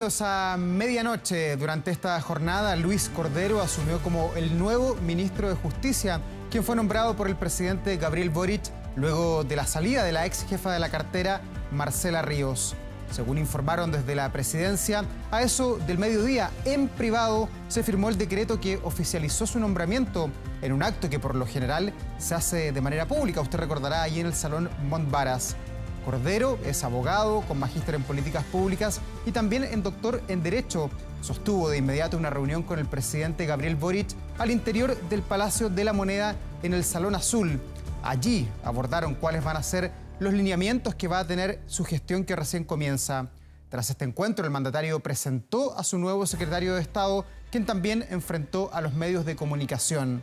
A medianoche, durante esta jornada, Luis Cordero asumió como el nuevo ministro de Justicia, quien fue nombrado por el presidente Gabriel Boric luego de la salida de la ex jefa de la cartera, Marcela Ríos. Según informaron desde la presidencia, a eso del mediodía, en privado, se firmó el decreto que oficializó su nombramiento en un acto que por lo general se hace de manera pública. Usted recordará allí en el Salón Montbaras. Cordero es abogado, con magíster en políticas públicas y también en doctor en Derecho. Sostuvo de inmediato una reunión con el presidente Gabriel Boric al interior del Palacio de la Moneda en el Salón Azul. Allí abordaron cuáles van a ser los lineamientos que va a tener su gestión que recién comienza. Tras este encuentro, el mandatario presentó a su nuevo secretario de Estado, quien también enfrentó a los medios de comunicación.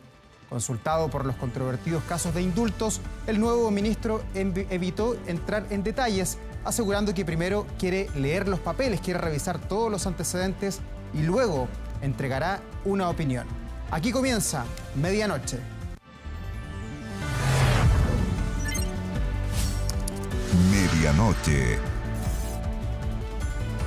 Consultado por los controvertidos casos de indultos, el nuevo ministro evitó entrar en detalles, asegurando que primero quiere leer los papeles, quiere revisar todos los antecedentes y luego entregará una opinión. Aquí comienza Medianoche. Medianoche.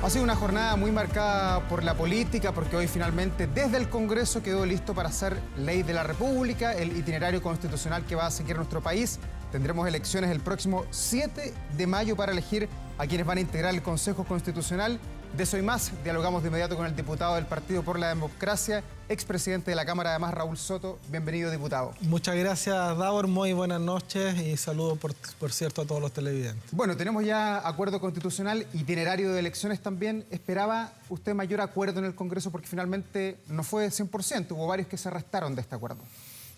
Ha sido una jornada muy marcada por la política, porque hoy finalmente desde el Congreso quedó listo para hacer ley de la República, el itinerario constitucional que va a seguir nuestro país. Tendremos elecciones el próximo 7 de mayo para elegir a quienes van a integrar el Consejo Constitucional. De eso y más, dialogamos de inmediato con el diputado del Partido por la Democracia, expresidente de la Cámara, además, Raúl Soto. Bienvenido, diputado. Muchas gracias, Davor. Muy buenas noches y saludos, por cierto, a todos los televidentes. Bueno, tenemos ya acuerdo constitucional, itinerario de elecciones también. ¿Esperaba usted mayor acuerdo en el Congreso? Porque finalmente no fue 100%, hubo varios que se restaron de este acuerdo.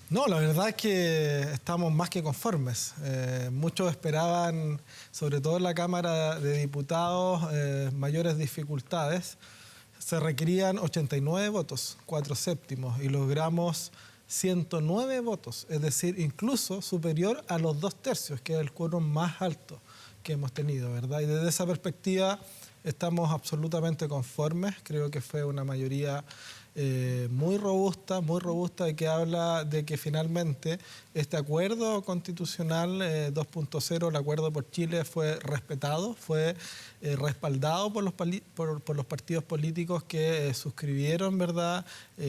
No, la verdad es que estamos más que conformes. Muchos esperaban, sobre todo en la Cámara de Diputados, mayores dificultades. Se requerían 89 votos, 4/7, y logramos 109 votos, es decir, incluso superior a los 2/3, que es el quórum más alto que hemos tenido, ¿verdad? Y desde esa perspectiva estamos absolutamente conformes. Creo que fue una mayoría muy robusta, y que habla de que finalmente este acuerdo constitucional 2.0, el acuerdo por Chile, fue respetado, fue respaldado por los partidos políticos que suscribieron, ¿verdad?,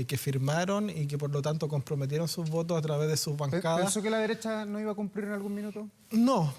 que firmaron y que por lo tanto comprometieron sus votos a través de sus bancadas. ¿Pensó que la derecha no iba a cumplir en algún minuto? No.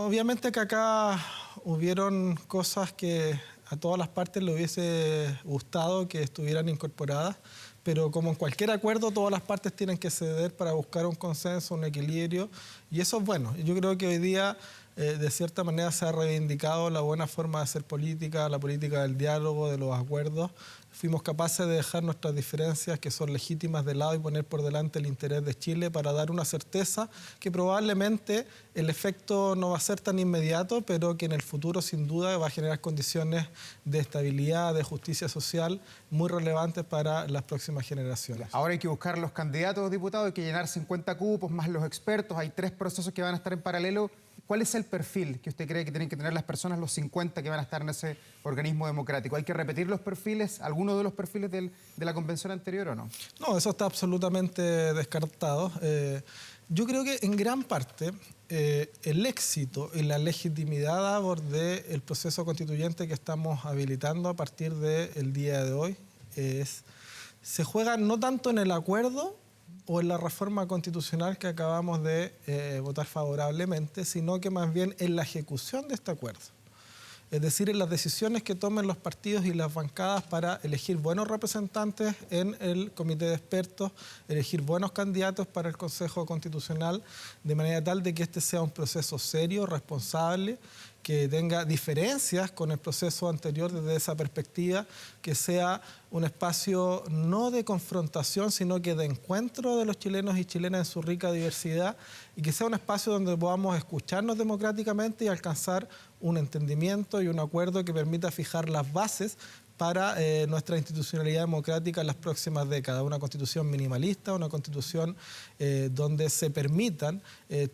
Obviamente que acá hubieron cosas que a todas las partes le hubiese gustado que estuvieran incorporadas, pero como en cualquier acuerdo, todas las partes tienen que ceder para buscar un consenso, un equilibrio, y eso es bueno. Yo creo que hoy día, de cierta manera, se ha reivindicado la buena forma de hacer política, la política del diálogo, de los acuerdos. Fuimos capaces de dejar nuestras diferencias, que son legítimas, de lado y poner por delante el interés de Chile para dar una certeza que probablemente el efecto no va a ser tan inmediato, pero que en el futuro sin duda va a generar condiciones de estabilidad, de justicia social muy relevantes para las próximas generaciones. Ahora hay que buscar los candidatos, diputados, hay que llenar 50 cupos, más los expertos, hay 3 procesos que van a estar en paralelo. ¿Cuál es el perfil que usted cree que tienen que tener las personas, los 50 que van a estar en ese organismo democrático? ¿Hay que repetir los perfiles, alguno de los perfiles de la convención anterior o no? No, eso está absolutamente descartado. Yo creo que en gran parte el éxito y la legitimidad del proceso constituyente que estamos habilitando a partir del día de hoy se juega no tanto en el acuerdo o en la reforma constitucional que acabamos de votar favorablemente, sino que más bien en la ejecución de este acuerdo. Es decir, en las decisiones que tomen los partidos y las bancadas para elegir buenos representantes en el comité de expertos, elegir buenos candidatos para el Consejo Constitucional, de manera tal de que este sea un proceso serio, responsable, que tenga diferencias con el proceso anterior desde esa perspectiva, que sea un espacio no de confrontación, sino que de encuentro de los chilenos y chilenas en su rica diversidad, y que sea un espacio donde podamos escucharnos democráticamente y alcanzar un entendimiento y un acuerdo que permita fijar las bases para nuestra institucionalidad democrática en las próximas décadas. Una constitución minimalista, una constitución donde se permitan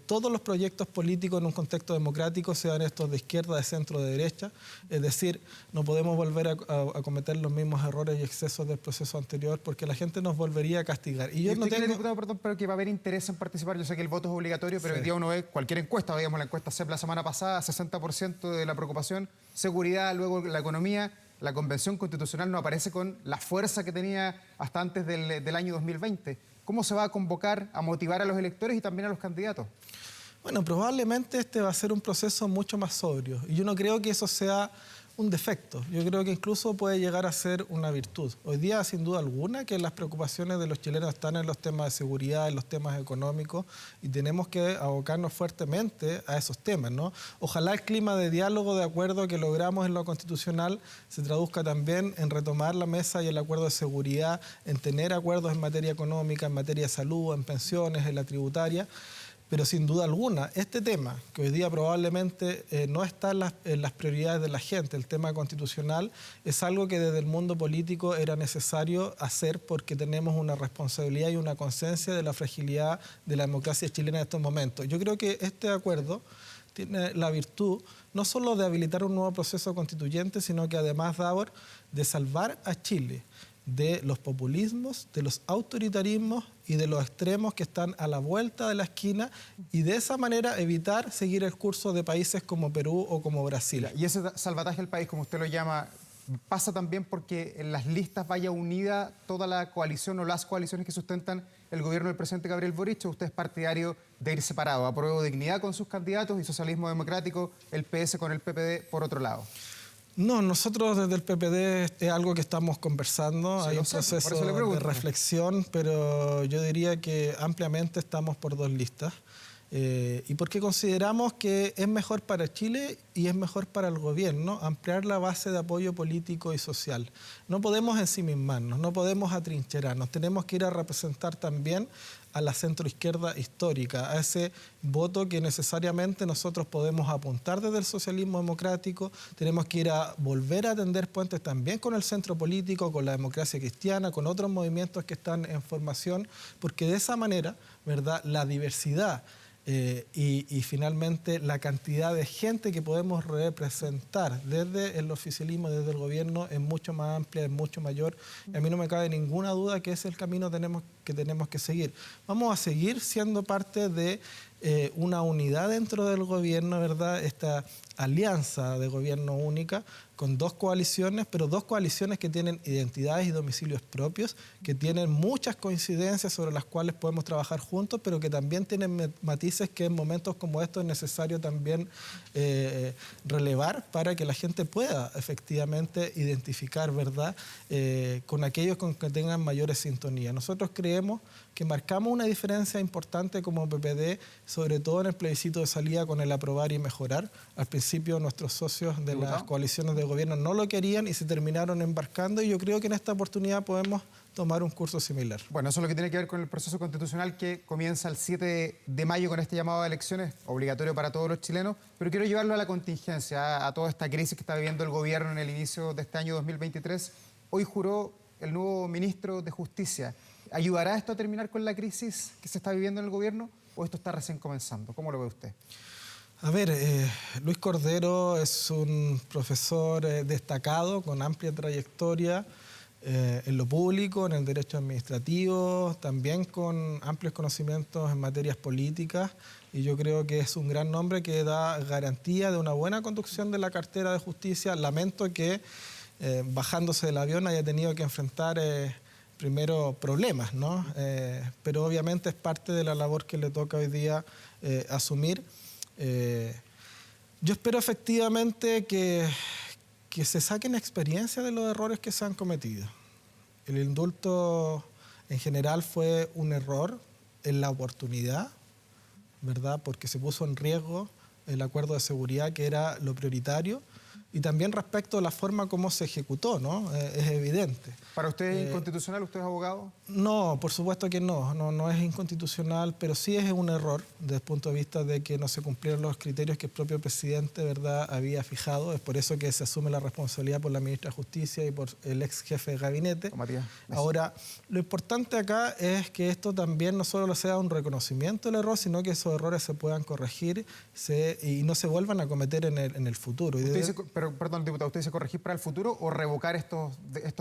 todos los proyectos políticos en un contexto democrático, sean estos de izquierda, de centro, de derecha. Es decir, no podemos volver a cometer los mismos errores y excesos del proceso anterior, porque la gente nos volvería a castigar. Y yo no tengo... diputado, perdón, pero que va a haber interés en participar. Yo sé que el voto es obligatorio, pero hoy día uno ve cualquier encuesta. Veíamos la encuesta CEP la semana pasada, 60% de la preocupación, seguridad, luego la economía. la Convención Constitucional no aparece con la fuerza que tenía hasta antes del año 2020. ¿Cómo se va a convocar, a motivar a los electores y también a los candidatos? Bueno, probablemente este va a ser un proceso mucho más sobrio. Y yo no creo que eso sea un defecto. Yo creo que incluso puede llegar a ser una virtud. Hoy día, sin duda alguna, que las preocupaciones de los chilenos están en los temas de seguridad, en los temas económicos, y tenemos que abocarnos fuertemente a esos temas, ¿no? Ojalá el clima de diálogo, de acuerdo que logramos en lo constitucional, se traduzca también en retomar la mesa y el acuerdo de seguridad, en tener acuerdos en materia económica, en materia de salud, en pensiones, en la tributaria. Pero sin duda alguna, este tema, que hoy día probablemente no está en las prioridades de la gente, el tema constitucional, es algo que desde el mundo político era necesario hacer porque tenemos una responsabilidad y una conciencia de la fragilidad de la democracia chilena en estos momentos. Yo creo que este acuerdo tiene la virtud no solo de habilitar un nuevo proceso constituyente, sino que además, Davor, de salvar a Chile de los populismos, de los autoritarismos y de los extremos que están a la vuelta de la esquina y de esa manera evitar seguir el curso de países como Perú o como Brasil. Y ese salvataje del país, como usted lo llama, pasa también porque en las listas vaya unida toda la coalición o las coaliciones que sustentan el gobierno del presidente Gabriel Boric. ¿O usted es partidario de ir separado? ¿Apruebo dignidad con sus candidatos y socialismo democrático, el PS con el PPD por otro lado? No, nosotros desde el PPD es algo que estamos conversando, hay un proceso de reflexión, pero yo diría que ampliamente estamos por dos listas. Y porque consideramos que es mejor para Chile y es mejor para el gobierno ampliar la base de apoyo político y social. No podemos ensimismarnos, no podemos atrincherarnos, tenemos que ir a representar también a la centroizquierda histórica, a ese voto que necesariamente nosotros podemos apuntar desde el socialismo democrático. Tenemos que ir a volver a tender puentes también con el centro político, con la democracia cristiana, con otros movimientos que están en formación, porque de esa manera, ¿verdad?, la diversidad y finalmente la cantidad de gente que podemos representar desde el oficialismo, desde el gobierno, es mucho más amplia, es mucho mayor. Y a mí no me cabe ninguna duda que ese es el camino que tenemos que seguir. Vamos a seguir siendo parte de una unidad dentro del gobierno, ¿verdad? Esta alianza de gobierno única con dos coaliciones, pero dos coaliciones que tienen identidades y domicilios propios, que tienen muchas coincidencias sobre las cuales podemos trabajar juntos, pero que también tienen matices que en momentos como estos es necesario también relevar para que la gente pueda efectivamente identificar, ¿verdad?, con aquellos con que tengan mayores sintonías. Nosotros creemos que marcamos una diferencia importante como PPD, sobre todo en el plebiscito de salida con el aprobar y mejorar. Al principio nuestros socios de las coaliciones de gobierno no lo querían y se terminaron embarcando, y yo creo que en esta oportunidad podemos tomar un curso similar. Bueno, eso es lo que tiene que ver con el proceso constitucional que comienza el 7 de mayo con este llamado a elecciones, obligatorio para todos los chilenos, pero quiero llevarlo a la contingencia, a toda esta crisis que está viviendo el gobierno en el inicio de este año 2023. Hoy juró el nuevo ministro de Justicia. ¿Ayudará esto a terminar con la crisis que se está viviendo en el gobierno o esto está recién comenzando? ¿Cómo lo ve usted? A ver, Luis Cordero es un profesor destacado, con amplia trayectoria en lo público, en el derecho administrativo, también con amplios conocimientos en materias políticas, y yo creo que es un gran nombre que da garantía de una buena conducción de la cartera de justicia. Lamento que bajándose del avión haya tenido que enfrentar primero problemas, ¿no? Pero obviamente es parte de la labor que le toca hoy día asumir. Yo espero efectivamente que se saquen experiencia de los errores que se han cometido. El indulto en general fue un error en la oportunidad, ¿verdad?, porque se puso en riesgo el acuerdo de seguridad, que era lo prioritario, y también respecto a la forma como se ejecutó, ¿no? Es evidente. ¿Para usted es inconstitucional? ¿Usted es abogado? No, por supuesto que no es inconstitucional, pero sí es un error desde el punto de vista de que no se cumplieron los criterios que el propio presidente, ¿verdad?, había fijado. Es por eso que se asume la responsabilidad por la ministra de Justicia y por el ex jefe de gabinete. Ahora, lo importante acá es que esto también no solo sea un reconocimiento del error, sino que esos errores se puedan corregir y no se vuelvan a cometer en el futuro. Pero, perdón, diputado, ¿usted dice corregir para el futuro o revocar estos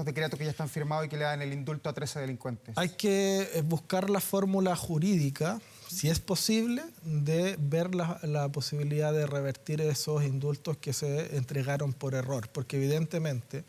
decretos que ya están firmados y que le dan el indulto a 13 delincuentes? Hay que buscar la fórmula jurídica, si es posible, de ver la posibilidad de revertir esos indultos que se entregaron por error, porque evidentemente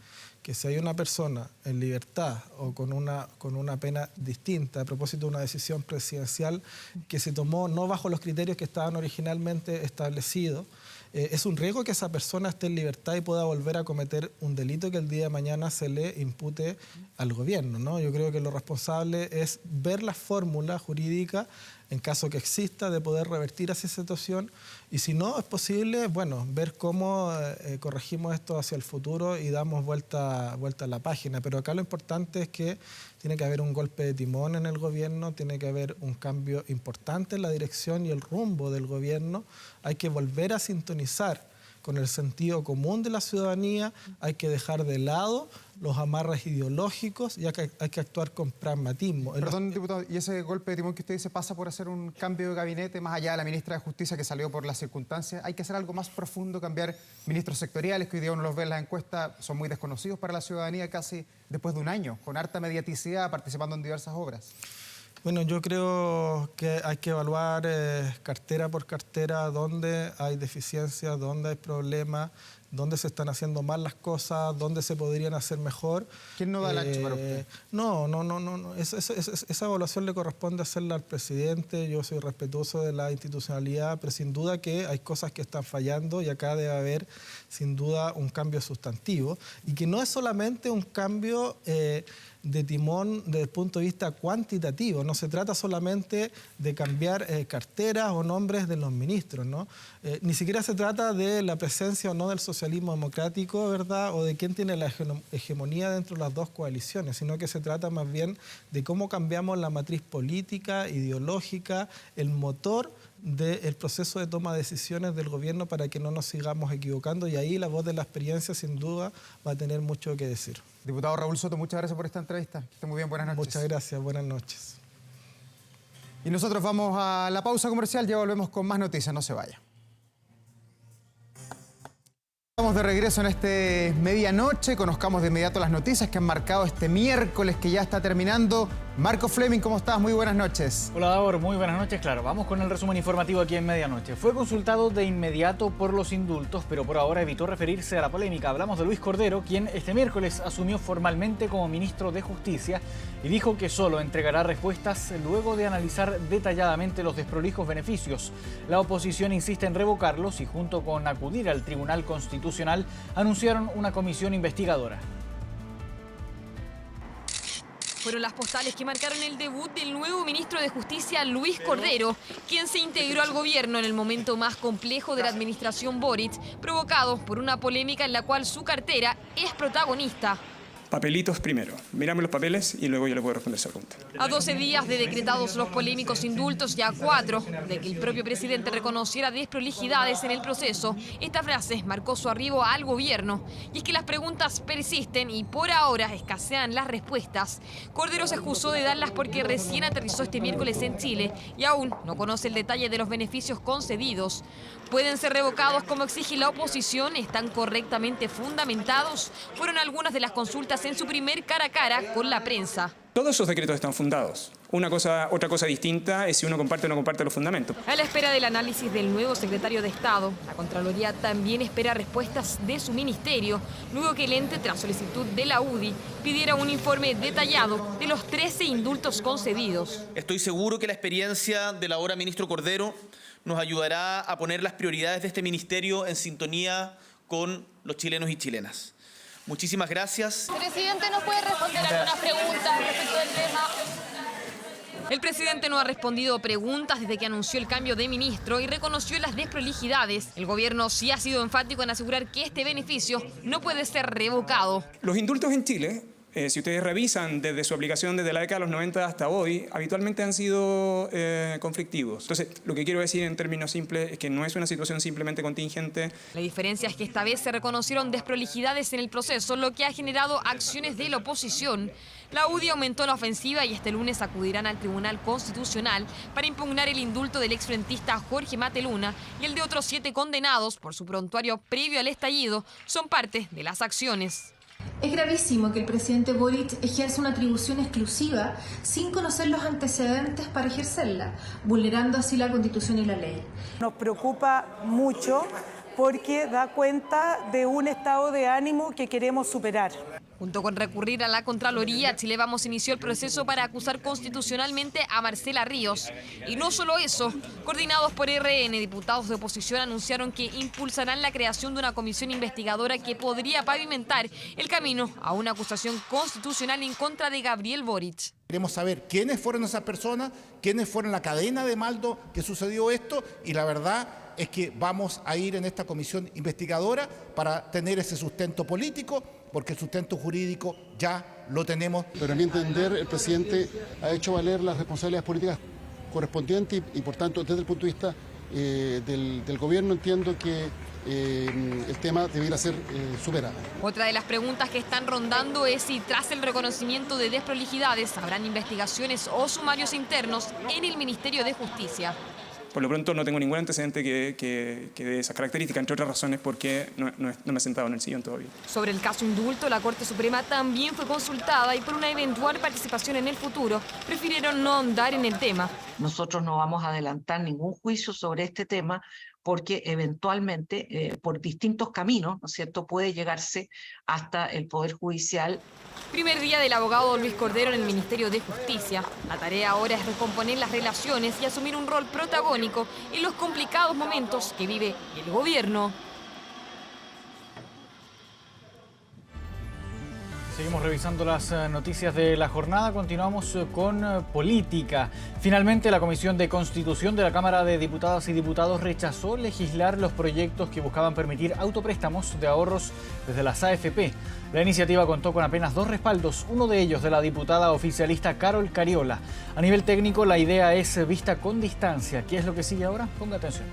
que si hay una persona en libertad o con una pena distinta a propósito de una decisión presidencial que se tomó no bajo los criterios que estaban originalmente establecidos, es un riesgo que esa persona esté en libertad y pueda volver a cometer un delito que el día de mañana se le impute al gobierno, ¿no? Yo creo que lo responsable es ver la fórmula jurídica en caso que exista, de poder revertir esa situación, y si no es posible, bueno, ver cómo corregimos esto hacia el futuro y damos vuelta a la página. Pero acá lo importante es que tiene que haber un golpe de timón en el gobierno, tiene que haber un cambio importante en la dirección y el rumbo del gobierno. Hay que volver a sintonizar con el sentido común de la ciudadanía, hay que dejar de lado los amarres ideológicos y hay que actuar con pragmatismo. Perdón, diputado, ¿y ese golpe de timón que usted dice pasa por hacer un cambio de gabinete más allá de la ministra de Justicia que salió por las circunstancias? ¿Hay que hacer algo más profundo, cambiar ministros sectoriales que hoy día uno los ve en las encuestas, son muy desconocidos para la ciudadanía casi después de un año, con harta mediaticidad, participando en diversas obras? Bueno, yo creo que hay que evaluar cartera por cartera dónde hay deficiencias, dónde hay problemas, dónde se están haciendo mal las cosas, dónde se podrían hacer mejor. ¿Quién no da el ancho para usted? No. Esa evaluación le corresponde hacerla al presidente. Yo soy respetuoso de la institucionalidad, pero sin duda que hay cosas que están fallando y acá debe haber sin duda un cambio sustantivo y que no es solamente un cambio de timón desde el punto de vista cuantitativo. No se trata solamente de cambiar carteras o nombres de los ministros, ¿no? Ni siquiera se trata de la presencia o no del socialismo democrático, ¿verdad? O de quién tiene la hegemonía dentro de las dos coaliciones, sino que se trata más bien de cómo cambiamos la matriz política, ideológica, el motor del proceso de toma de decisiones del gobierno para que no nos sigamos equivocando, y ahí la voz de la experiencia sin duda va a tener mucho que decir. Diputado Raúl Soto, muchas gracias por esta entrevista. Que esté muy bien, buenas noches. Muchas gracias, buenas noches. Y nosotros vamos a la pausa comercial, ya volvemos con más noticias, no se vaya. Estamos de regreso en este medianoche, conozcamos de inmediato las noticias que han marcado este miércoles que ya está terminando. Marco Fleming, ¿cómo estás? Muy buenas noches. Hola Davor, muy buenas noches. Claro, vamos con el resumen informativo aquí en Medianoche. Fue consultado de inmediato por los indultos, pero por ahora evitó referirse a la polémica. Hablamos de Luis Cordero, quien este miércoles asumió formalmente como ministro de Justicia y dijo que solo entregará respuestas luego de analizar detalladamente los desprolijos beneficios. La oposición insiste en revocarlos y junto con acudir al Tribunal Constitucional anunciaron una comisión investigadora. Fueron las postales que marcaron el debut del nuevo ministro de Justicia, Luis Cordero, quien se integró al gobierno en el momento más complejo de la administración Boric, provocado por una polémica en la cual su cartera es protagonista. Papelitos primero. Mirame los papeles y luego yo le puedo responder esa pregunta. A 12 días de decretados los polémicos indultos y a 4 de que el propio presidente reconociera desprolijidades en el proceso, esta frase marcó su arribo al gobierno. Y es que las preguntas persisten y por ahora escasean las respuestas. Cordero se excusó de darlas porque recién aterrizó este miércoles en Chile y aún no conoce el detalle de los beneficios concedidos. ¿Pueden ser revocados como exige la oposición? ¿Están correctamente fundamentados? Fueron algunas de las consultas en su primer cara a cara con la prensa. Todos esos decretos están fundados. Otra cosa distinta es si uno comparte o no comparte los fundamentos. A la espera del análisis del nuevo secretario de Estado, la Contraloría también espera respuestas de su ministerio, luego que el ente, tras solicitud de la UDI, pidiera un informe detallado de los 13 indultos concedidos. Estoy seguro que la experiencia del ahora ministro Cordero nos ayudará a poner las prioridades de este ministerio en sintonía con los chilenos y chilenas. Muchísimas gracias. Presidente, ¿nos puede responder algunas preguntas respecto del tema? El presidente no ha respondido preguntas desde que anunció el cambio de ministro y reconoció las desprolijidades. El gobierno sí ha sido enfático en asegurar que este beneficio no puede ser revocado. Los indultos en Chile, si ustedes revisan desde su aplicación desde la década de los 90 hasta hoy, habitualmente han sido conflictivos. Entonces, lo que quiero decir en términos simples es que no es una situación simplemente contingente. La diferencia es que esta vez se reconocieron desprolijidades en el proceso, lo que ha generado acciones de la oposición. La UDI aumentó la ofensiva y este lunes acudirán al Tribunal Constitucional para impugnar el indulto del exfrentista Jorge Mateluna y el de otros 7 condenados por su prontuario previo al estallido. Son parte de las acciones. Es gravísimo que el presidente Boric ejerza una atribución exclusiva sin conocer los antecedentes para ejercerla, vulnerando así la Constitución y la ley. Nos preocupa mucho porque da cuenta de un estado de ánimo que queremos superar. Junto con recurrir a la Contraloría, Chile Vamos inició el proceso para acusar constitucionalmente a Marcela Ríos. Y no solo eso, coordinados por RN, diputados de oposición anunciaron que impulsarán la creación de una comisión investigadora que podría pavimentar el camino a una acusación constitucional en contra de Gabriel Boric. Queremos saber quiénes fueron esas personas, quiénes fueron la cadena de mando que sucedió esto, y la verdad es que vamos a ir en esta comisión investigadora para tener ese sustento político, porque el sustento jurídico ya lo tenemos. Pero a mi entender, el presidente ha hecho valer las responsabilidades políticas correspondientes y por tanto, desde el punto de vista del gobierno, entiendo que el tema debiera ser superado. Otra de las preguntas que están rondando es si tras el reconocimiento de desprolijidades habrán investigaciones o sumarios internos en el Ministerio de Justicia. Por lo pronto no tengo ningún antecedente que dé esas características, entre otras razones porque no me he sentado en el sillón todavía. Sobre el caso indulto, la Corte Suprema también fue consultada y por una eventual participación en el futuro prefirieron no ahondar en el tema. Nosotros no vamos a adelantar ningún juicio sobre este tema porque eventualmente por distintos caminos, ¿no es cierto?, puede llegarse hasta el Poder Judicial. Primer día del abogado Luis Cordero en el Ministerio de Justicia. La tarea ahora es recomponer las relaciones y asumir un rol protagónico en los complicados momentos que vive el gobierno. Seguimos revisando las noticias de la jornada. Continuamos con política. Finalmente, la Comisión de Constitución de la Cámara de Diputadas y Diputados rechazó legislar los proyectos que buscaban permitir autopréstamos de ahorros desde las AFP. La iniciativa contó con apenas 2 respaldos, uno de ellos de la diputada oficialista Carol Cariola. A nivel técnico, la idea es vista con distancia. ¿Qué es lo que sigue ahora? Ponga atención.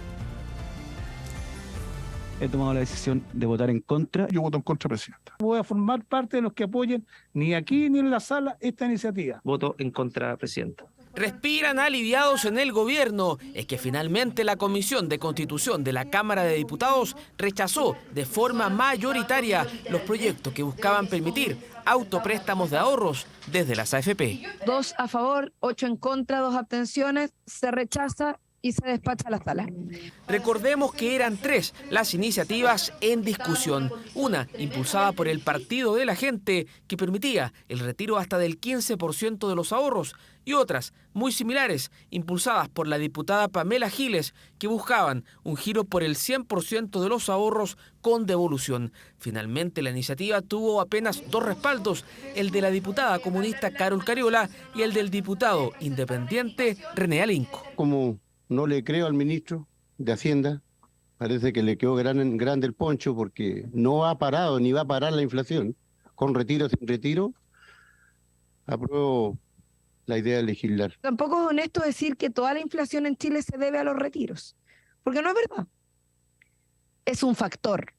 He tomado la decisión de votar en contra. Yo voto en contra, presidenta. Voy a formar parte de los que apoyen ni aquí ni en la sala esta iniciativa. Voto en contra, presidenta. Respiran aliviados en el gobierno. Es que finalmente la Comisión de Constitución de la Cámara de Diputados rechazó de forma mayoritaria los proyectos que buscaban permitir autopréstamos de ahorros desde las AFP. 2 a favor, 8 en contra, 2 abstenciones, se rechaza y se despacha a la sala. Recordemos que eran 3 las iniciativas en discusión. Una impulsada por el Partido de la Gente, que permitía el retiro hasta del 15% de los ahorros, y otras muy similares, impulsadas por la diputada Pamela Giles, que buscaban un giro por el 100% de los ahorros con devolución. Finalmente, la iniciativa tuvo apenas 2 respaldos, el de la diputada comunista Carol Cariola y el del diputado independiente René Alinco. Como no le creo al ministro de Hacienda, parece que le quedó grande el poncho porque no ha parado ni va a parar la inflación, con retiro o sin retiro. Apruebo la idea de legislar. Tampoco es honesto decir que toda la inflación en Chile se debe a los retiros, porque no es verdad. Es un factor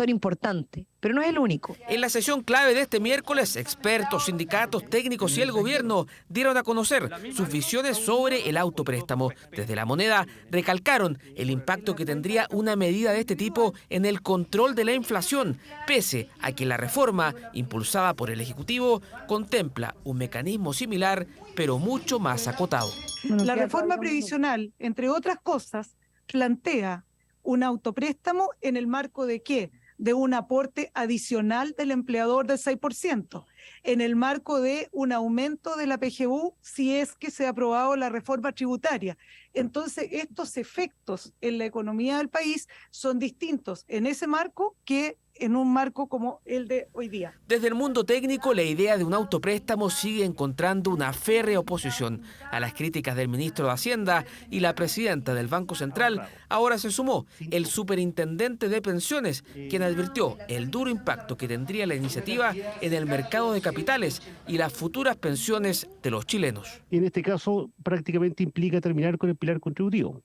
importante, pero no es el único. En la sesión clave de este miércoles, expertos, sindicatos, técnicos y el gobierno dieron a conocer sus visiones sobre el autopréstamo. Desde La Moneda recalcaron el impacto que tendría una medida de este tipo en el control de la inflación, pese a que la reforma, impulsada por el Ejecutivo, contempla un mecanismo similar, pero mucho más acotado. La reforma previsional, entre otras cosas, plantea un autopréstamo en el marco de ¿qué? De un aporte adicional del empleador del 6%, en el marco de un aumento de la PGU si es que se ha aprobado la reforma tributaria. Entonces, estos efectos en la economía del país son distintos en ese marco que en un marco como el de hoy día. Desde el mundo técnico, la idea de un autopréstamo sigue encontrando una férrea oposición. A las críticas del ministro de Hacienda y la presidenta del Banco Central, ahora se sumó el superintendente de pensiones, quien advirtió el duro impacto que tendría la iniciativa en el mercado de capitales y las futuras pensiones de los chilenos. En este caso, prácticamente implica terminar con el pilar contributivo.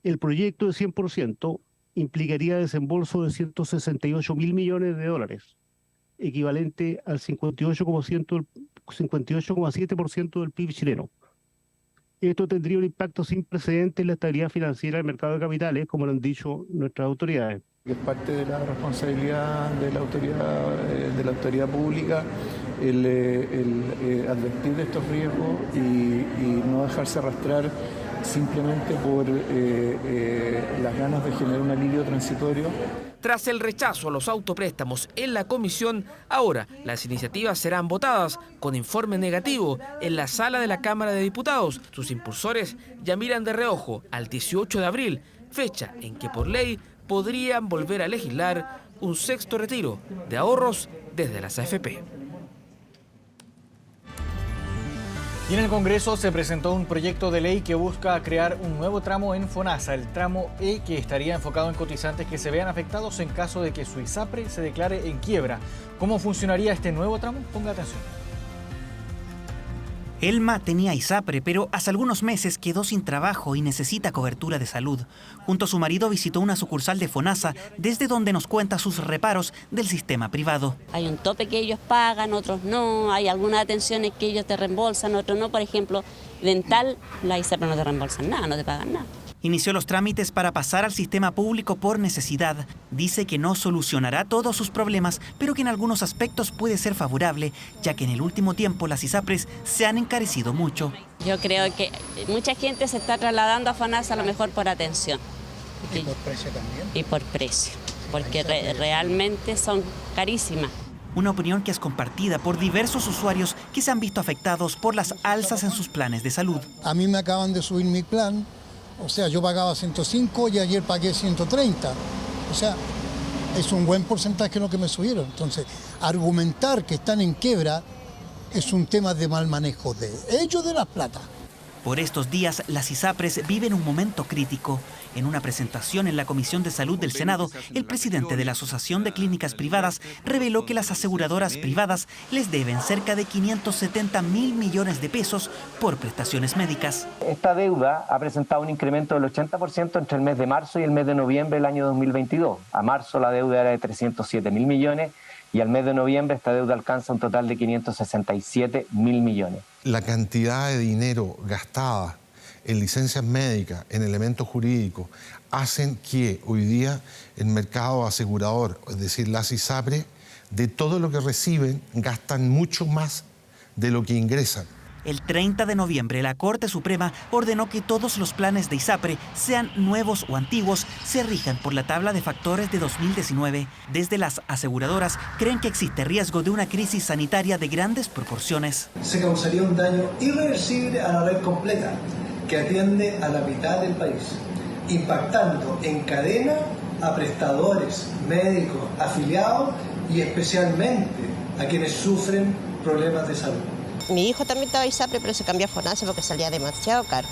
El proyecto de 100% implicaría desembolso de 168.000 millones de dólares, equivalente al 58,7% del PIB chileno. Esto tendría un impacto sin precedentes en la estabilidad financiera del mercado de capitales, como lo han dicho nuestras autoridades. Es parte de la responsabilidad de la autoridad pública el advertir de estos riesgos y no dejarse arrastrar simplemente por las ganas de generar un alivio transitorio. Tras el rechazo a los autopréstamos en la comisión, ahora las iniciativas serán votadas con informe negativo en la sala de la Cámara de Diputados. Sus impulsores ya miran de reojo al 18 de abril, fecha en que por ley podrían volver a legislar un sexto retiro de ahorros desde las AFP. Y en el Congreso se presentó un proyecto de ley que busca crear un nuevo tramo en FONASA, el tramo E, que estaría enfocado en cotizantes que se vean afectados en caso de que su ISAPRE se declare en quiebra. ¿Cómo funcionaría este nuevo tramo? Ponga atención. Elma tenía ISAPRE, pero hace algunos meses quedó sin trabajo y necesita cobertura de salud. Junto a su marido visitó una sucursal de FONASA, desde donde nos cuenta sus reparos del sistema privado. Hay un tope que ellos pagan, otros no, hay algunas atenciones que ellos te reembolsan, otros no. Por ejemplo, dental, la ISAPRE no te reembolsan nada, no te pagan nada. Inició los trámites para pasar al sistema público por necesidad. Dice que no solucionará todos sus problemas, pero que en algunos aspectos puede ser favorable, ya que en el último tiempo las ISAPRES se han encarecido mucho. Yo creo que mucha gente se está trasladando a FONASA a lo mejor por atención. ¿Y por precio también? Y por precio, porque realmente son carísimas. Una opinión que es compartida por diversos usuarios que se han visto afectados por las alzas en sus planes de salud. A mí me acaban de subir mi plan. O sea, yo pagaba 105 y ayer pagué 130. O sea, es un buen porcentaje lo que me subieron. Entonces, argumentar que están en quiebra es un tema de mal manejo de ellos, de las plata. Por estos días, las ISAPRES viven un momento crítico. En una presentación en la Comisión de Salud del Senado, el presidente de la Asociación de Clínicas Privadas reveló que las aseguradoras privadas les deben cerca de 570.000 millones de pesos por prestaciones médicas. Esta deuda ha presentado un incremento del 80% entre el mes de marzo y el mes de noviembre del año 2022. A marzo la deuda era de 307.000 millones y al mes de noviembre esta deuda alcanza un total de 567.000 millones. La cantidad de dinero gastada en licencias médicas, en elementos jurídicos, hacen que hoy día el mercado asegurador, es decir, las ISAPRE, de todo lo que reciben, gastan mucho más de lo que ingresan. El 30 de noviembre, la Corte Suprema ordenó que todos los planes de ISAPRE, sean nuevos o antiguos, se rijan por la tabla de factores de 2019. Desde las aseguradoras creen que existe riesgo de una crisis sanitaria de grandes proporciones. Se causaría un daño irreversible a la red completa, que atiende a la mitad del país, impactando en cadena a prestadores, médicos, afiliados y especialmente a quienes sufren problemas de salud. Mi hijo también estaba en ISAPRE, pero se cambió a FONASA porque salía demasiado caro.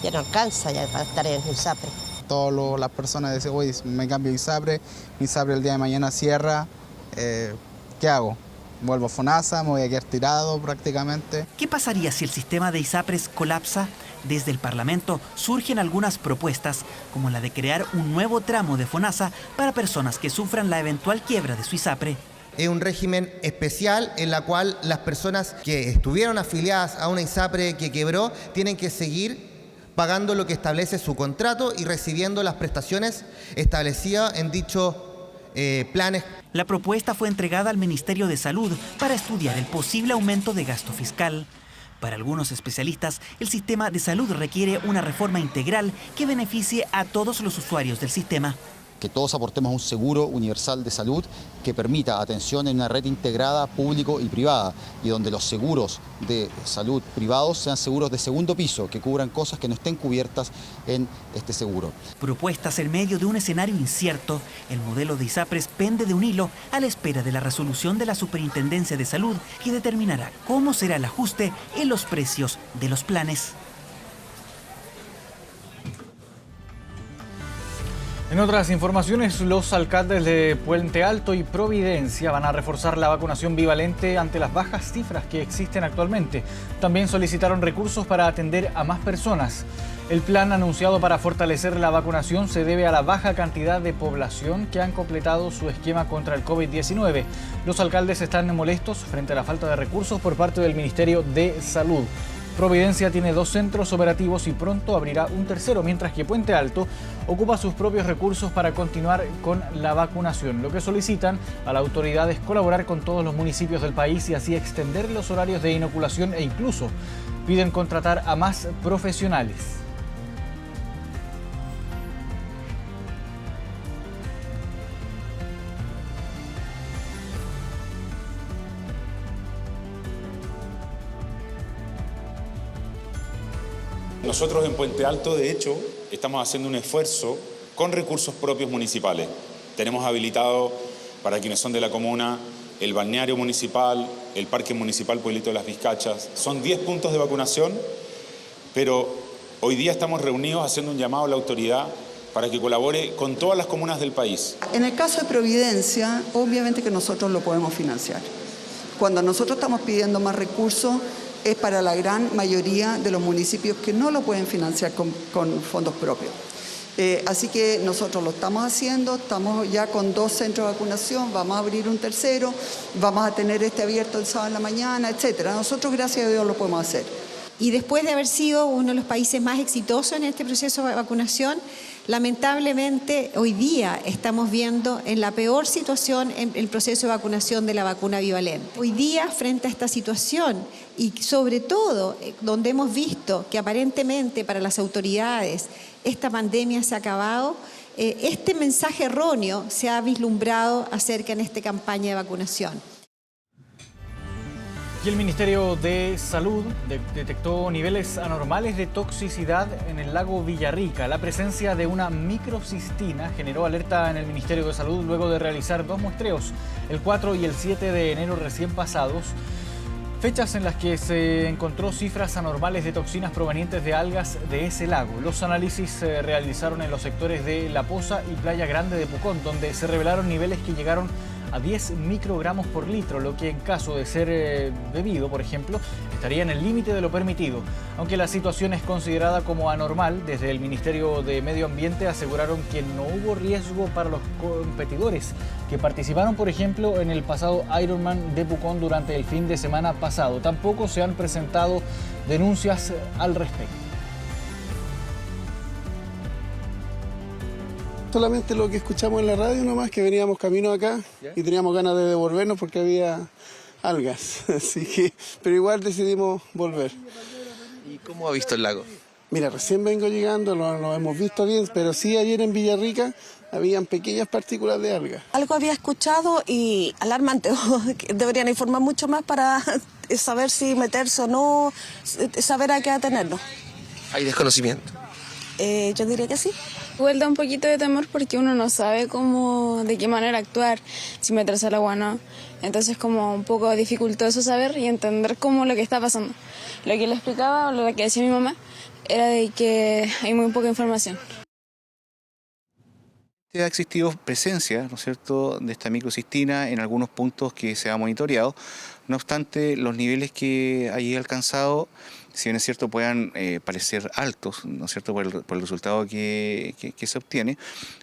Ya no alcanza ya para estar en ISAPRE. Todas las personas dicen, oye, me cambio a ISAPRE, mi ISAPRE el día de mañana cierra, ¿qué hago? Vuelvo a FONASA, me voy a quedar tirado prácticamente. ¿Qué pasaría si el sistema de ISAPRES colapsa? Desde el Parlamento surgen algunas propuestas, como la de crear un nuevo tramo de FONASA para personas que sufran la eventual quiebra de su ISAPRE. Es un régimen especial en la cual las personas que estuvieron afiliadas a una ISAPRE que quebró tienen que seguir pagando lo que establece su contrato y recibiendo las prestaciones establecidas en dichos planes. La propuesta fue entregada al Ministerio de Salud para estudiar el posible aumento de gasto fiscal. Para algunos especialistas, el sistema de salud requiere una reforma integral que beneficie a todos los usuarios del sistema. Que todos aportemos a un seguro universal de salud que permita atención en una red integrada público y privada y donde los seguros de salud privados sean seguros de segundo piso, que cubran cosas que no estén cubiertas en este seguro. Propuestas en medio de un escenario incierto, el modelo de ISAPRES pende de un hilo a la espera de la resolución de la Superintendencia de Salud que determinará cómo será el ajuste en los precios de los planes. En otras informaciones, los alcaldes de Puente Alto y Providencia van a reforzar la vacunación bivalente ante las bajas cifras que existen actualmente. También solicitaron recursos para atender a más personas. El plan anunciado para fortalecer la vacunación se debe a la baja cantidad de población que han completado su esquema contra el COVID-19. Los alcaldes están molestos frente a la falta de recursos por parte del Ministerio de Salud. Providencia tiene 2 centros operativos y pronto abrirá un tercero, mientras que Puente Alto ocupa sus propios recursos para continuar con la vacunación. Lo que solicitan a la autoridad es colaborar con todos los municipios del país y así extender los horarios de inoculación e incluso piden contratar a más profesionales. Nosotros en Puente Alto, de hecho, estamos haciendo un esfuerzo con recursos propios municipales. Tenemos habilitado, para quienes son de la comuna, el balneario municipal, el parque municipal Pueblito de las Vizcachas. Son 10 puntos de vacunación, pero hoy día estamos reunidos haciendo un llamado a la autoridad para que colabore con todas las comunas del país. En el caso de Providencia, obviamente que nosotros lo podemos financiar. Cuando nosotros estamos pidiendo más recursos, es para la gran mayoría de los municipios que no lo pueden financiar con fondos propios. Así que nosotros lo estamos haciendo, estamos ya con 2 centros de vacunación, vamos a abrir un tercero, vamos a tener este abierto el sábado en la mañana, etcétera. Nosotros, gracias a Dios, lo podemos hacer. Y después de haber sido uno de los países más exitosos en este proceso de vacunación, lamentablemente hoy día estamos viendo en la peor situación en el proceso de vacunación de la vacuna bivalente. Hoy día, frente a esta situación y sobre todo donde hemos visto que aparentemente para las autoridades esta pandemia se ha acabado, este mensaje erróneo se ha vislumbrado acerca en esta campaña de vacunación. Y el Ministerio de Salud detectó niveles anormales de toxicidad en el lago Villarrica. La presencia de una microcistina generó alerta en el Ministerio de Salud luego de realizar 2 muestreos, el 4 y el 7 de enero recién pasados, fechas en las que se encontró cifras anormales de toxinas provenientes de algas de ese lago. Los análisis se realizaron en los sectores de La Poza y Playa Grande de Pucón, donde se revelaron niveles que llegaron a 10 microgramos por litro, lo que en caso de ser bebido, por ejemplo, estaría en el límite de lo permitido. Aunque la situación es considerada como anormal, desde el Ministerio de Medio Ambiente aseguraron que no hubo riesgo para los competidores que participaron, por ejemplo, en el pasado Ironman de Pucón durante el fin de semana pasado. Tampoco se han presentado denuncias al respecto. Solamente lo que escuchamos en la radio nomás, que veníamos camino acá y teníamos ganas de devolvernos porque había algas, así que, pero igual decidimos volver. ¿Y cómo ha visto el lago? Mira, recién vengo llegando, lo hemos visto bien, pero sí ayer en Villarrica habían pequeñas partículas de algas. Algo había escuchado y alarmante, deberían informar mucho más para saber si meterse o no, saber a qué atenernos. ¿Hay desconocimiento? Yo diría que sí. Igual da un poquito de temor porque uno no sabe de qué manera actuar, si meterse al agua o no. Entonces como un poco dificultoso saber y entender cómo lo que está pasando. Lo que le explicaba o lo que decía mi mamá era de que hay muy poca información. Ha existido presencia, ¿no es cierto?, de esta microcistina en algunos puntos que se ha monitoreado. No obstante, los niveles que allí alcanzado, si bien es cierto, puedan parecer altos, ¿no es cierto?, por el resultado que se obtiene,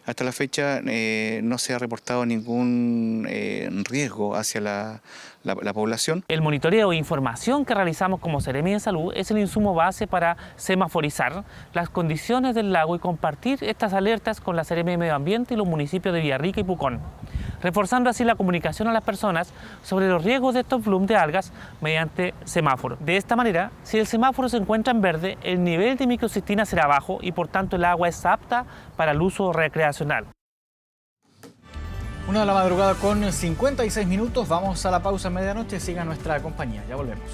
hasta la fecha no se ha reportado ningún riesgo hacia la población. El monitoreo e información que realizamos como Seremi de Salud es el insumo base para semaforizar las condiciones del lago y compartir estas alertas con la Seremi de Medio Ambiente y los municipios de Villarrica y Pucón, reforzando así la comunicación a las personas sobre los riesgos de estos flujos de algas mediante semáforo. De esta manera, si el semáforo se encuentra en verde, el nivel de microcistina será bajo y por tanto el agua es apta para el uso recreacional. 1 de la madrugada con 56 minutos, vamos a la pausa a medianoche, siga nuestra compañía, ya volvemos.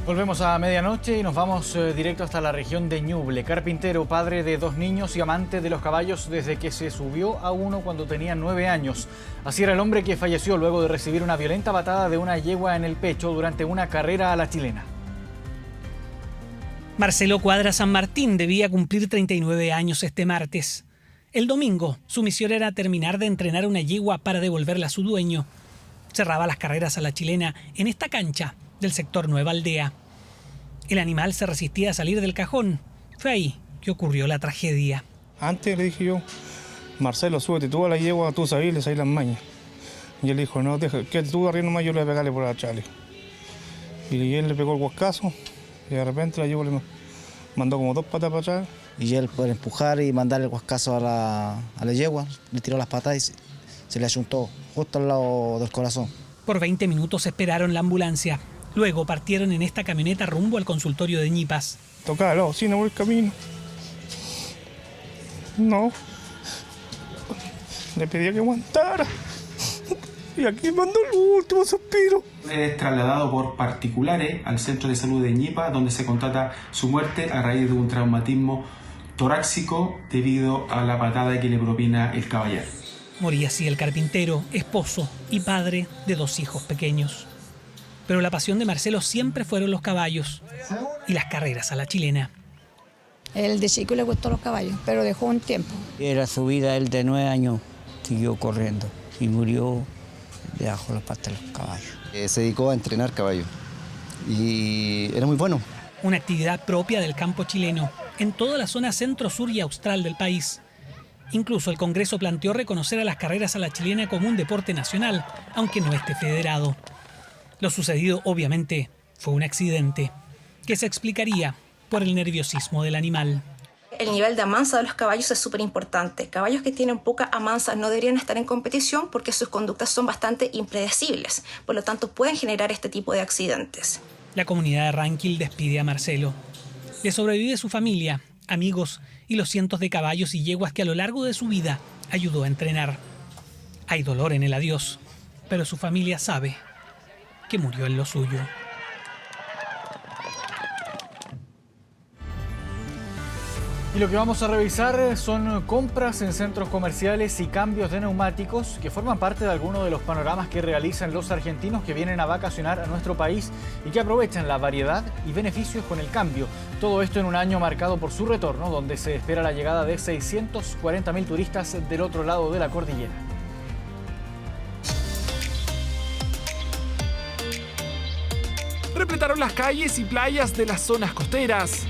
Volvemos a medianoche y nos vamos directo hasta la región de Ñuble. Carpintero, padre de 2 niños y amante de los caballos desde que se subió a uno cuando tenía 9 años. Así era el hombre que falleció luego de recibir una violenta patada de una yegua en el pecho durante una carrera a la chilena. Marcelo Cuadra San Martín debía cumplir 39 años este martes. El domingo, su misión era terminar de entrenar una yegua para devolverla a su dueño. Cerraba las carreras a la chilena en esta cancha del sector Nueva Aldea. El animal se resistía a salir del cajón. Fue ahí que ocurrió la tragedia. Antes le dije yo, Marcelo, súbete tú a la yegua, tú sabes, le salí las mañas. Y él dijo, no, deja, quédate tú arriba nomás, yo le voy a pegarle por la chale. Y él le pegó el huascazo y de repente la yegua le mandó como 2 patas para atrás. Y él, por empujar y mandar el huascazo a la yegua, le tiró las patas y se le achuntó justo al lado del corazón. Por 20 minutos esperaron la ambulancia. Luego partieron en esta camioneta rumbo al consultorio de Ñipas. Tocalo, si no voy el camino. No. Le pedí que aguantara. Y aquí mando el último suspiro. Es trasladado por particulares al centro de salud de Ñipa, donde se constata su muerte a raíz de un traumatismo torácico debido a la patada que le propina el caballero. Moría así el carpintero, esposo y padre de 2 hijos pequeños. Pero la pasión de Marcelo siempre fueron los caballos y las carreras a la chilena. Él de chico le gustó los caballos, pero dejó un tiempo. Era su vida, él de 9 años siguió corriendo y murió debajo de las patas de los caballos. Se dedicó a entrenar caballos y era muy bueno. Una actividad propia del campo chileno, en toda la zona centro-sur y austral del país. Incluso el Congreso planteó reconocer a las carreras a la chilena como un deporte nacional, aunque no esté federado. Lo sucedido, obviamente, fue un accidente, que se explicaría por el nerviosismo del animal. El nivel de amansa de los caballos es súper importante. Caballos que tienen poca amansa no deberían estar en competición porque sus conductas son bastante impredecibles. Por lo tanto, pueden generar este tipo de accidentes. La comunidad de Ranquil despide a Marcelo. Le sobrevive su familia, amigos y los cientos de caballos y yeguas que a lo largo de su vida ayudó a entrenar. Hay dolor en el adiós, pero su familia sabe que murió en lo suyo. Y lo que vamos a revisar son compras en centros comerciales y cambios de neumáticos que forman parte de algunos de los panoramas que realizan los argentinos que vienen a vacacionar a nuestro país y que aprovechan la variedad y beneficios con el cambio. Todo esto en un año marcado por su retorno, donde se espera la llegada de 640.000 turistas del otro lado de la cordillera. Repletaron las calles y playas de las zonas costeras.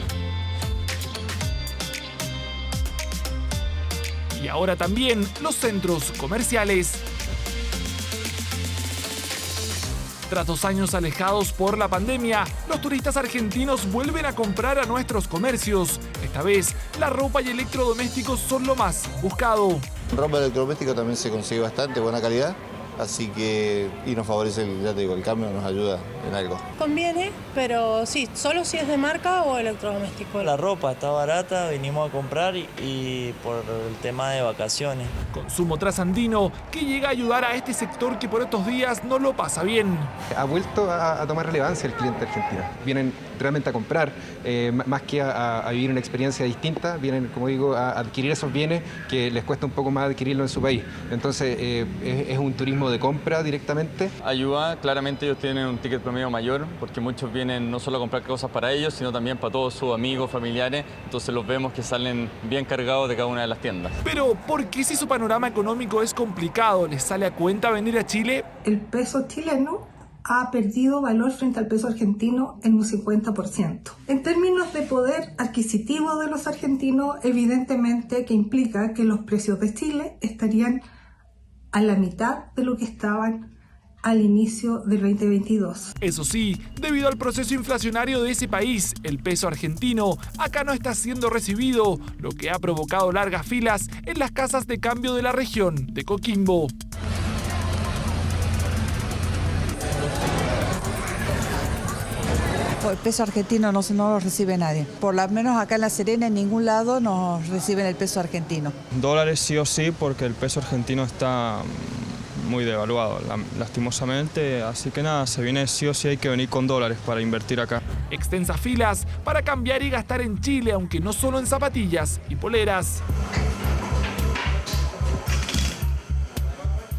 Y ahora también los centros comerciales. Tras 2 años alejados por la pandemia, los turistas argentinos vuelven a comprar a nuestros comercios. Esta vez, la ropa y electrodomésticos son lo más buscado. Ropa electrodoméstica también se consigue bastante buena calidad. Así que, y nos favorece, ya te digo, el cambio nos ayuda en algo. Conviene, pero sí, solo si es de marca o electrodoméstico. La ropa está barata, vinimos a comprar y por el tema de vacaciones. Consumo trasandino que llega a ayudar a este sector que por estos días no lo pasa bien. Ha vuelto a tomar relevancia el cliente argentino. Vienen realmente a comprar, más que a vivir una experiencia distinta, vienen, como digo, a adquirir esos bienes que les cuesta un poco más adquirirlo en su país. Entonces, es un turismo de compra directamente. Ayuda, claramente ellos tienen un ticket promedio mayor porque muchos vienen no solo a comprar cosas para ellos, sino también para todos sus amigos, familiares, entonces los vemos que salen bien cargados de cada una de las tiendas. Pero, ¿por qué si su panorama económico es complicado, les sale a cuenta venir a Chile? El peso chileno ha perdido valor frente al peso argentino en un 50%. En términos de poder adquisitivo de los argentinos, evidentemente que implica que los precios de Chile estarían a la mitad de lo que estaban al inicio del 2022. Eso sí, debido al proceso inflacionario de ese país, el peso argentino acá no está siendo recibido, lo que ha provocado largas filas en las casas de cambio de la región de Coquimbo. El peso argentino no lo recibe nadie. Por lo menos acá en La Serena, en ningún lado nos reciben el peso argentino. Dólares sí o sí, porque el peso argentino está muy devaluado, lastimosamente. Así que nada, se viene sí o sí, hay que venir con dólares para invertir acá. Extensas filas para cambiar y gastar en Chile, aunque no solo en zapatillas y poleras.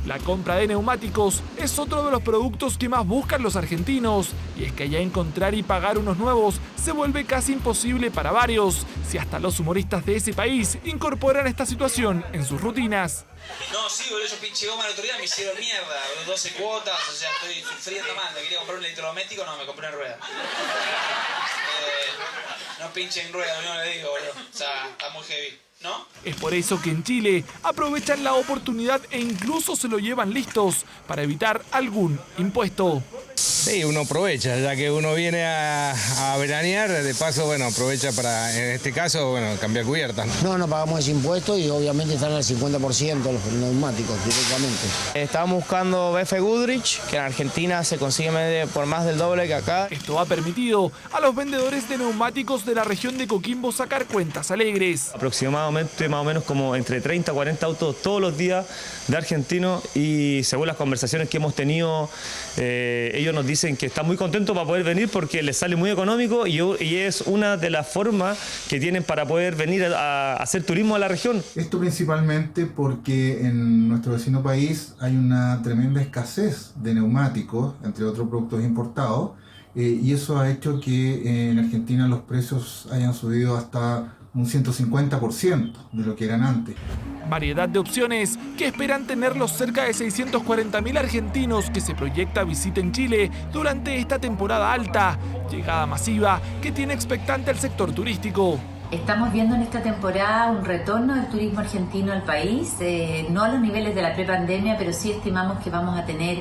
La compra de neumáticos es otro de los productos que más buscan los argentinos, y es que allá encontrar y pagar unos nuevos se vuelve casi imposible para varios, si hasta los humoristas de ese país incorporan esta situación en sus rutinas. No, sí, boludo, esos pinche goma la autoridad me hicieron mierda, 12 cuotas, o sea, estoy sufriendo mal, me quería comprar un electrodoméstico, no, me compré una rueda. No pinchen rueda, no le digo, boludo, o sea, está muy heavy. ¿No? Es por eso que en Chile aprovechan la oportunidad e incluso se lo llevan listos para evitar algún impuesto. Sí, uno aprovecha, ya que uno viene a veranear, de paso, bueno, aprovecha para, en este caso, bueno, cambiar cubiertas. No pagamos ese impuesto y obviamente están al 50% los neumáticos directamente. Estábamos buscando BF Goodrich, que en Argentina se consigue por más del doble que acá. Esto ha permitido a los vendedores de neumáticos de la región de Coquimbo sacar cuentas alegres. Aproximadamente más o menos como entre 30 a 40 autos todos los días de argentinos, y según las conversaciones que hemos tenido, ellos nos dicen que están muy contentos para poder venir porque les sale muy económico y es una de las formas que tienen para poder venir a hacer turismo a la región. Esto principalmente porque en nuestro vecino país hay una tremenda escasez de neumáticos, entre otros productos importados, y eso ha hecho que en Argentina los precios hayan subido hasta un 150% de lo que eran antes. Variedad de opciones que esperan tener los cerca de 640.000 argentinos que se proyecta visiten Chile durante esta temporada alta, llegada masiva que tiene expectante al sector turístico. Estamos viendo en esta temporada un retorno del turismo argentino al país, no a los niveles de la prepandemia, pero sí estimamos que vamos a tener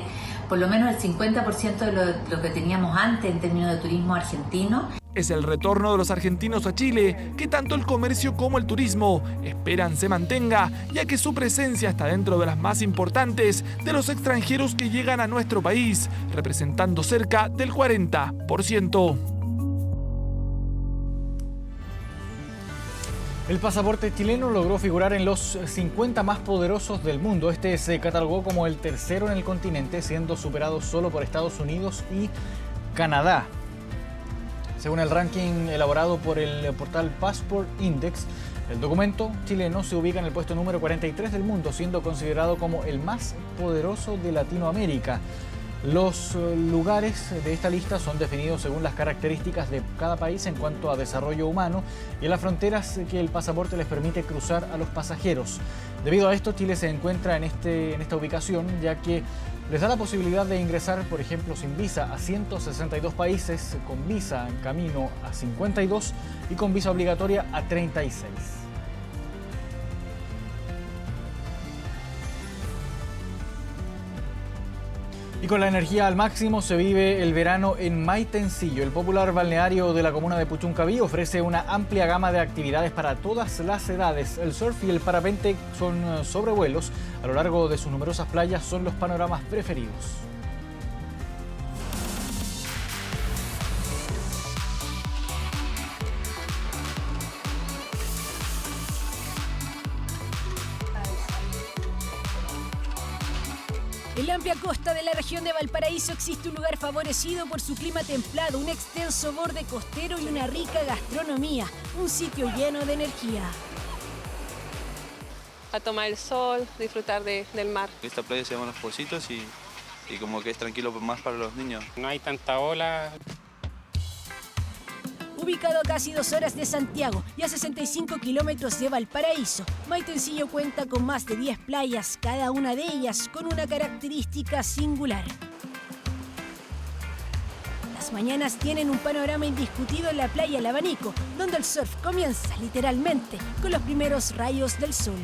por lo menos el 50% de lo que teníamos antes en términos de turismo argentino. Es el retorno de los argentinos a Chile que tanto el comercio como el turismo esperan se mantenga, ya que su presencia está dentro de las más importantes de los extranjeros que llegan a nuestro país, representando cerca del 40%. El pasaporte chileno logró figurar en los 50 más poderosos del mundo. Este se catalogó como el tercero en el continente, siendo superado solo por Estados Unidos y Canadá. Según el ranking elaborado por el portal Passport Index, el documento chileno se ubica en el puesto número 43 del mundo, siendo considerado como el más poderoso de Latinoamérica. Los lugares de esta lista son definidos según las características de cada país en cuanto a desarrollo humano y en las fronteras que el pasaporte les permite cruzar a los pasajeros. Debido a esto, Chile se encuentra en esta ubicación, ya que les da la posibilidad de ingresar, por ejemplo, sin visa a 162 países, con visa en camino a 52 y con visa obligatoria a 36. Y con la energía al máximo se vive el verano en Maitencillo. El popular balneario de la comuna de Puchuncaví ofrece una amplia gama de actividades para todas las edades. El surf y el parapente son sobrevuelos. A lo largo de sus numerosas playas son los panoramas preferidos. En la amplia costa de la región de Valparaíso existe un lugar favorecido por su clima templado, un extenso borde costero y una rica gastronomía, un sitio lleno de energía. A tomar el sol, disfrutar del mar. Esta playa se llama Los Pocitos y como que es tranquilo más para los niños. No hay tanta ola. Ubicado a casi 2 horas de Santiago y a 65 kilómetros de Valparaíso, Maitencillo cuenta con más de 10 playas, cada una de ellas con una característica singular. Las mañanas tienen un panorama indiscutido en la playa El Abanico, donde el surf comienza literalmente con los primeros rayos del sol.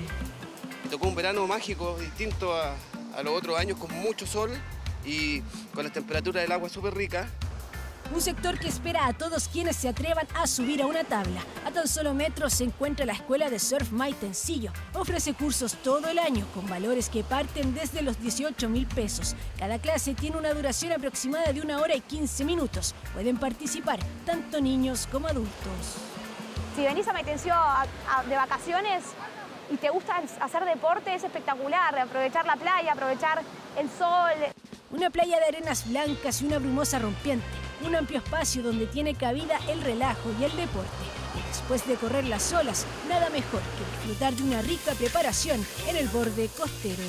Tocó un verano mágico, distinto a los otros años, con mucho sol y con las temperaturas del agua súper ricas. Un sector que espera a todos quienes se atrevan a subir a una tabla. A tan solo metros se encuentra la Escuela de Surf Maitencillo. Ofrece cursos todo el año con valores que parten desde los 18.000 pesos. Cada clase tiene una duración aproximada de 1 hora y 15 minutos. Pueden participar tanto niños como adultos. Si venís a Maitencillo de vacaciones y te gusta hacer deporte, es espectacular. Aprovechar la playa, aprovechar el sol. Una playa de arenas blancas y una brumosa rompiente. Un amplio espacio donde tiene cabida el relajo y el deporte. Y después de correr las olas, nada mejor que disfrutar de una rica preparación en el borde costero.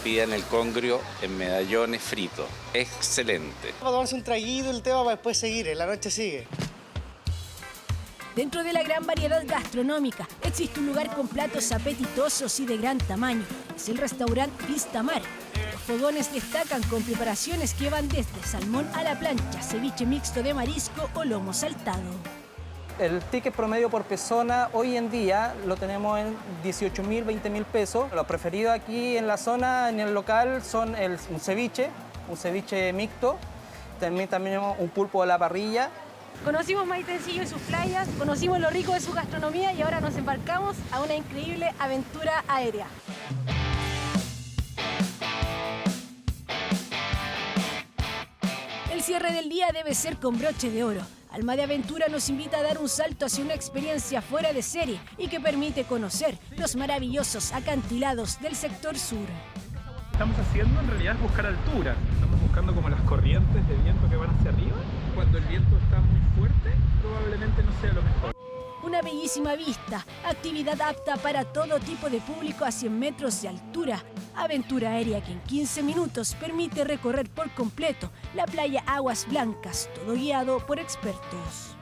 Pidan el congrio en medallones fritos. Excelente. Para tomarse un traguito el tema para después seguir, en la noche sigue. Dentro de la gran variedad gastronómica, existe un lugar con platos apetitosos y de gran tamaño. Es el restaurante Vista Mar. Los fogones destacan con preparaciones que van desde salmón a la plancha, ceviche mixto de marisco o lomo saltado. El ticket promedio por persona hoy en día lo tenemos en 18.000, 20.000 pesos. Lo preferido aquí en la zona, en el local, son un ceviche mixto también tenemos un pulpo de la parrilla. Conocimos Maitencillo y sus playas, conocimos lo rico de su gastronomía y ahora nos embarcamos a una increíble aventura aérea. El cierre del día debe ser con broche de oro. Alma de Aventura nos invita a dar un salto hacia una experiencia fuera de serie y que permite conocer los maravillosos acantilados del sector sur. Estamos haciendo en realidad es buscar altura. Estamos buscando como las corrientes de viento que van hacia arriba. Cuando el viento está muy fuerte, probablemente no sea lo mejor. Una bellísima vista, actividad apta para todo tipo de público a 100 metros de altura. Aventura aérea que en 15 minutos permite recorrer por completo la playa Aguas Blancas, todo guiado por expertos.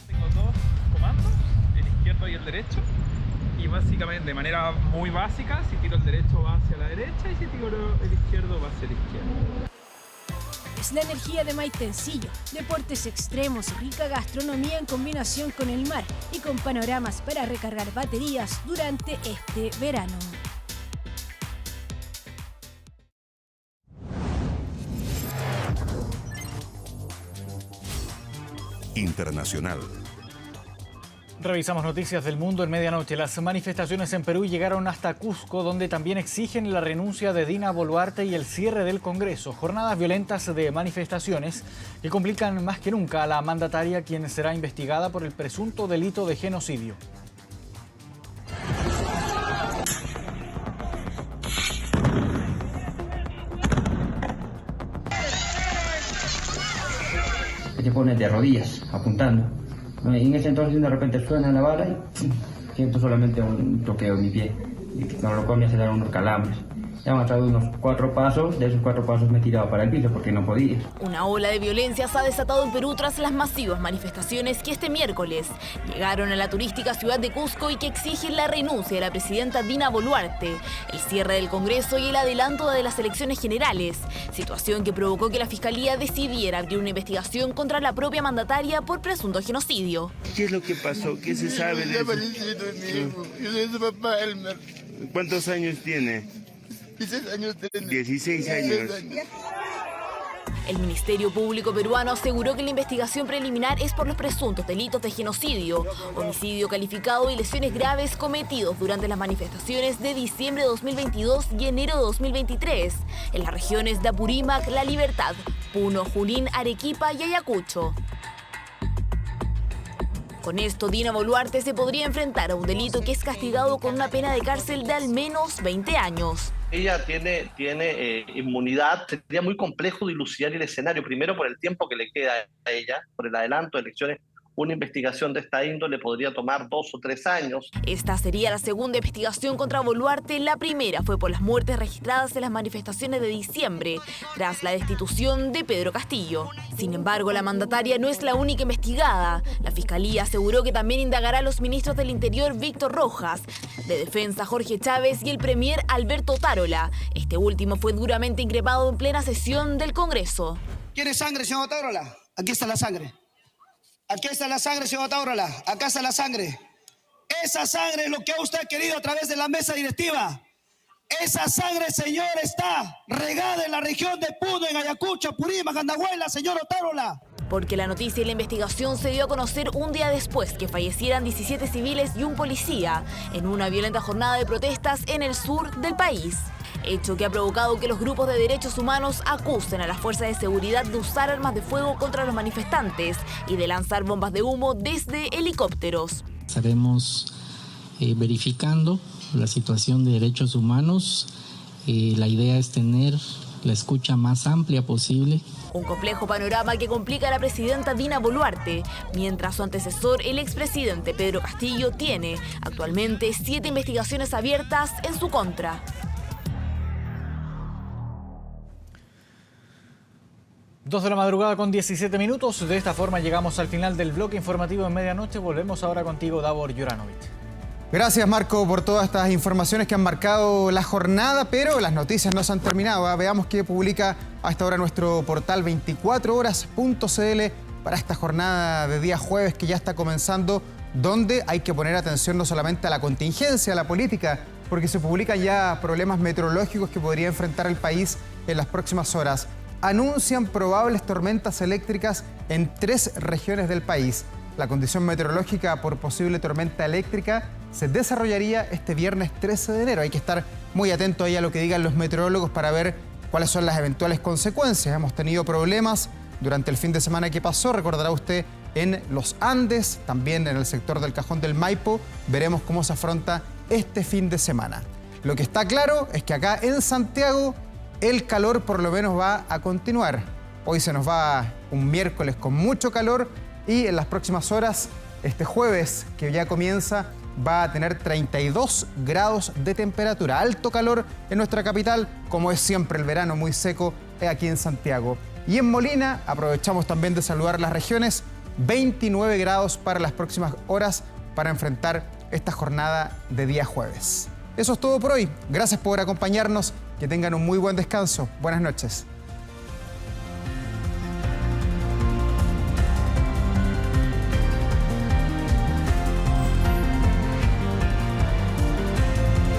Tengo dos comandos, el izquierdo y el derecho. Y básicamente, de manera muy básica, si tiro el derecho va hacia la derecha y si tiro el izquierdo va hacia la izquierda. Es la energía de Maitencillo, deportes extremos, rica gastronomía en combinación con el mar y con panoramas para recargar baterías durante este verano. Internacional. Revisamos noticias del mundo en medianoche. Las manifestaciones en Perú llegaron hasta Cusco, donde también exigen la renuncia de Dina Boluarte y el cierre del Congreso. Jornadas violentas de manifestaciones que complican más que nunca a la mandataria, quien será investigada por el presunto delito de genocidio. Te pones de rodillas, apuntando. Y en ese entonces de repente suena la bala y siento solamente un toqueo en mi pie, y con lo cual me hace dar unos calambres. Ya me han dado unos 4 pasos, de esos 4 pasos me he tirado para el piso porque no podía. Una ola de violencia se ha desatado en Perú tras las masivas manifestaciones que este miércoles llegaron a la turística ciudad de Cusco y que exigen la renuncia de la presidenta Dina Boluarte, el cierre del Congreso y el adelanto de las elecciones generales, situación que provocó que la Fiscalía decidiera abrir una investigación contra la propia mandataria por presunto genocidio. ¿Qué es lo que pasó? ¿Qué se sabe de eso? Yo soy su papá, Elmer. ¿Cuántos años tiene? 16 años. 16 años. El Ministerio Público peruano aseguró que la investigación preliminar es por los presuntos delitos de genocidio, homicidio calificado y lesiones graves cometidos durante las manifestaciones de diciembre de 2022 y enero de 2023 en las regiones de Apurímac, La Libertad, Puno, Junín, Arequipa y Ayacucho. Con esto, Dina Boluarte se podría enfrentar a un delito que es castigado con una pena de cárcel de al menos 20 años. Ella tiene inmunidad. Sería muy complejo dilucidar el escenario, primero por el tiempo que le queda a ella, por el adelanto de elecciones. Una investigación de esta índole podría tomar 2 o 3 años. Esta sería la segunda investigación contra Boluarte. La primera fue por las muertes registradas en las manifestaciones de diciembre, tras la destitución de Pedro Castillo. Sin embargo, la mandataria no es la única investigada. La Fiscalía aseguró que también indagará a los ministros del Interior Víctor Rojas, de Defensa Jorge Chávez y el premier Alberto Otárola. Este último fue duramente increpado en plena sesión del Congreso. ¿Quiere sangre, señor Otárola? Aquí está la sangre. Aquí está la sangre, señor Otárola. Acá está la sangre. Esa sangre es lo que usted ha querido a través de la mesa directiva. Esa sangre, señor, está regada en la región de Puno, en Ayacucho, Apurímac, Andahuayla, señor Otárola. Porque la noticia y la investigación se dio a conocer un día después que fallecieran 17 civiles y un policía en una violenta jornada de protestas en el sur del país. Hecho que ha provocado que los grupos de derechos humanos acusen a las fuerzas de seguridad de usar armas de fuego contra los manifestantes y de lanzar bombas de humo desde helicópteros. Estaremos verificando la situación de derechos humanos. La idea es tener la escucha más amplia posible. Un complejo panorama que complica a la presidenta Dina Boluarte, mientras su antecesor, el expresidente Pedro Castillo, tiene actualmente 7 investigaciones abiertas en su contra. Dos de la madrugada con 17 minutos. De esta forma llegamos al final del bloque informativo en medianoche. Volvemos ahora contigo, Davor Juranovic. Gracias, Marco, por todas estas informaciones que han marcado la jornada, pero las noticias no se han terminado. Veamos qué publica a esta hora nuestro portal 24horas.cl para esta jornada de día jueves que ya está comenzando. donde hay que poner atención no solamente a la contingencia, a la política, porque se publican ya problemas meteorológicos que podría enfrentar el país en las próximas horas. Anuncian probables tormentas eléctricas en 3 regiones del país. La condición meteorológica por posible tormenta eléctrica se desarrollaría este viernes 13 de enero. Hay que estar muy atento ahí a lo que digan los meteorólogos para ver cuáles son las eventuales consecuencias. Hemos tenido problemas durante el fin de semana que pasó, recordará usted, en los Andes, también en el sector del Cajón del Maipo. Veremos cómo se afronta este fin de semana. Lo que está claro es que acá en Santiago el calor por lo menos va a continuar. Hoy se nos va un miércoles con mucho calor y en las próximas horas, este jueves que ya comienza, va a tener 32 grados de temperatura. Alto calor en nuestra capital, como es siempre el verano muy seco aquí en Santiago. Y en Molina, aprovechamos también de saludar las regiones, 29 grados para las próximas horas para enfrentar esta jornada de día jueves. Eso es todo por hoy. Gracias por acompañarnos. Que tengan un muy buen descanso. Buenas noches.